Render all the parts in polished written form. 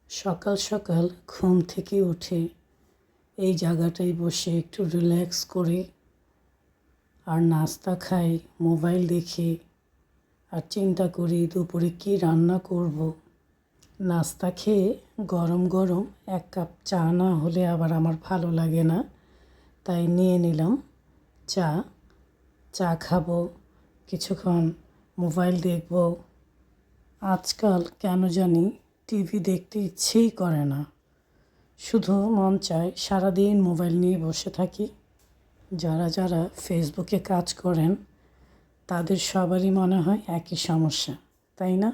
সকাল সকাল ঘুম থেকে উঠে এই জায়গাটায় বসে একটু রিল্যাক্স করে আর নাস্তা খাই, মোবাইল দেখি আর চিন্তা করি দুপুরে কী রান্না করব। নাস্তা খেয়ে গরম গরম এক কাপ চা না হলে আবার আমার ভালো লাগে না, তাই নিয়ে নিলাম চা। চা খাবো, কিছুক্ষণ মোবাইল দেখব। আজকাল কেন জানি টিভি দেখতে ইচ্ছেই করে না, শুধু মন চায় সারাদিন মোবাইল নিয়ে বসে থাকি। যারা যারা ফেসবুকে কাজ করেন তাদের সবারই মনে হয় একই সমস্যা, তাই না?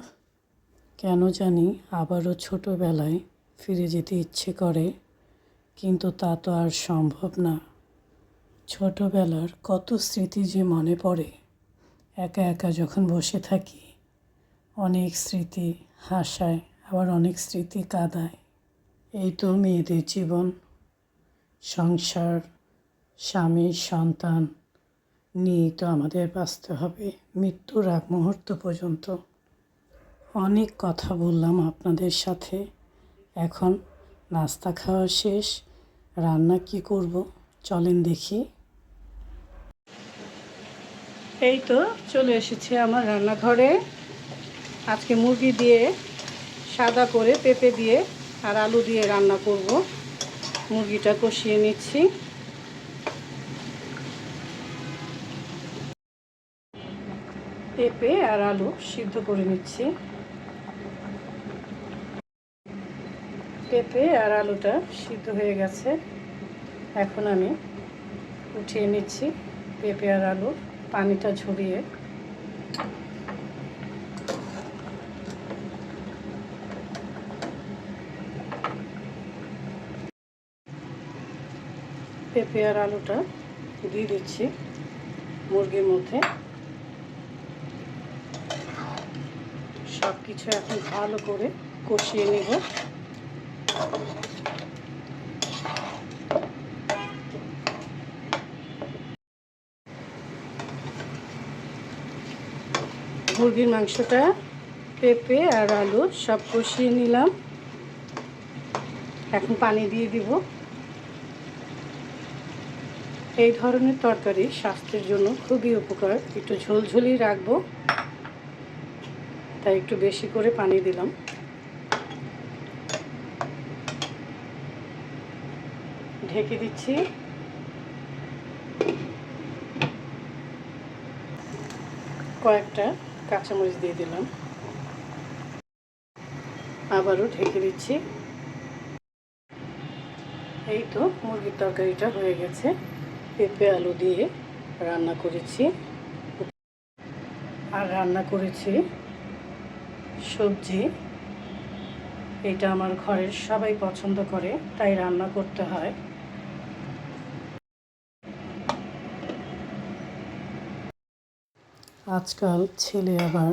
কেন জানি আবারও ছোটোবেলায় ফিরে যেতে ইচ্ছে করে, কিন্তু তা তো আর সম্ভব না। ছোটোবেলার কত স্মৃতি যে মনে পড়ে একা একা যখন বসে থাকি। অনেক স্মৃতি হাসায়, আবার অনেক স্মৃতি কাঁদায়। এই তো মেয়েদের জীবন, সংসার, স্বামী, সন্তান নিয়েই তো আমাদের বাঁচতে হবে মৃত্যুর আগ মুহূর্ত পর্যন্ত। অনেক কথা বললাম আপনাদের সাথে, এখন নাস্তা খাওয়া শেষ, রান্না কি করব চলেন দেখি। এই তো চলে এসেছি আমার রান্নাঘরে। আজকে মুরগি দিয়ে সাদা করে পেঁপে দিয়ে আর আলু দিয়ে রান্না করব। মুরগিটা কষিয়ে নিচ্ছি। পেঁপে আর আলু সিদ্ধ করে নিচ্ছি। পেঁপে আর আলুটা সিদ্ধ হয়ে গেছে, এখন আমি উঠিয়ে নিচ্ছি পেঁপে আর আলু, পানিটা ঝরিয়ে। পেঁপে আর আলুটা দিয়ে দিচ্ছি মুরগির মধ্যে। সব কিছু এখন ভালো করে কষিয়ে নেব। মুরগির মাংসটা পেঁপে আর আলু সব কষিয়ে নিলাম, এখন পানি দিয়ে দিব। এই ধরনের তরকারি স্বাস্থ্যের জন্য খুবই উপকার, একটু ঝোলঝোলি রাখবো তাই একটু বেশি করে পানি দিলাম। ঢেকে দিচ্ছি। কয়েকটা কাঁচামরিচ দিয়ে দিলাম, আবারও ঢেকে দিচ্ছি। এই তো মুরগির তরকারিটা হয়ে গেছে, পেঁপে আলু দিয়ে রান্না করেছি। আর রান্না করেছি সবজি। এটা আমার ঘরের সবাই পছন্দ করে, তাই রান্না করতে হয়। আজকাল ছেলে আবার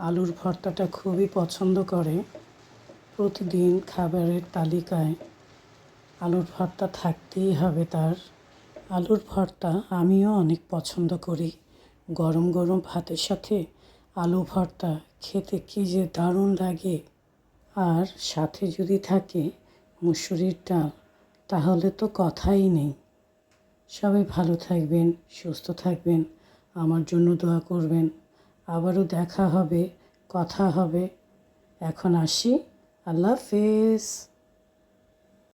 আলুর ভর্তাটা খুবই পছন্দ করে। প্রতিদিন খাবারের তালিকায় আলুর ভর্তা থাকতেই হবে তার। আলুর ভর্তা আমিও অনেক পছন্দ করি। গরম গরম ভাতের সাথে আলু ভর্তা খেতে কী যে দারুণ লাগে। আর সাথে যদি থাকে মুসুরির ডাল, তাহলে তো কথাই নেই। সবাই ভালো থাকবেন, সুস্থ থাকবেন, আমার জন্য দোয়া করবেন। আবারও দেখা হবে, কথা হবে। এখন আসি, আল্লাহ হাফেজ।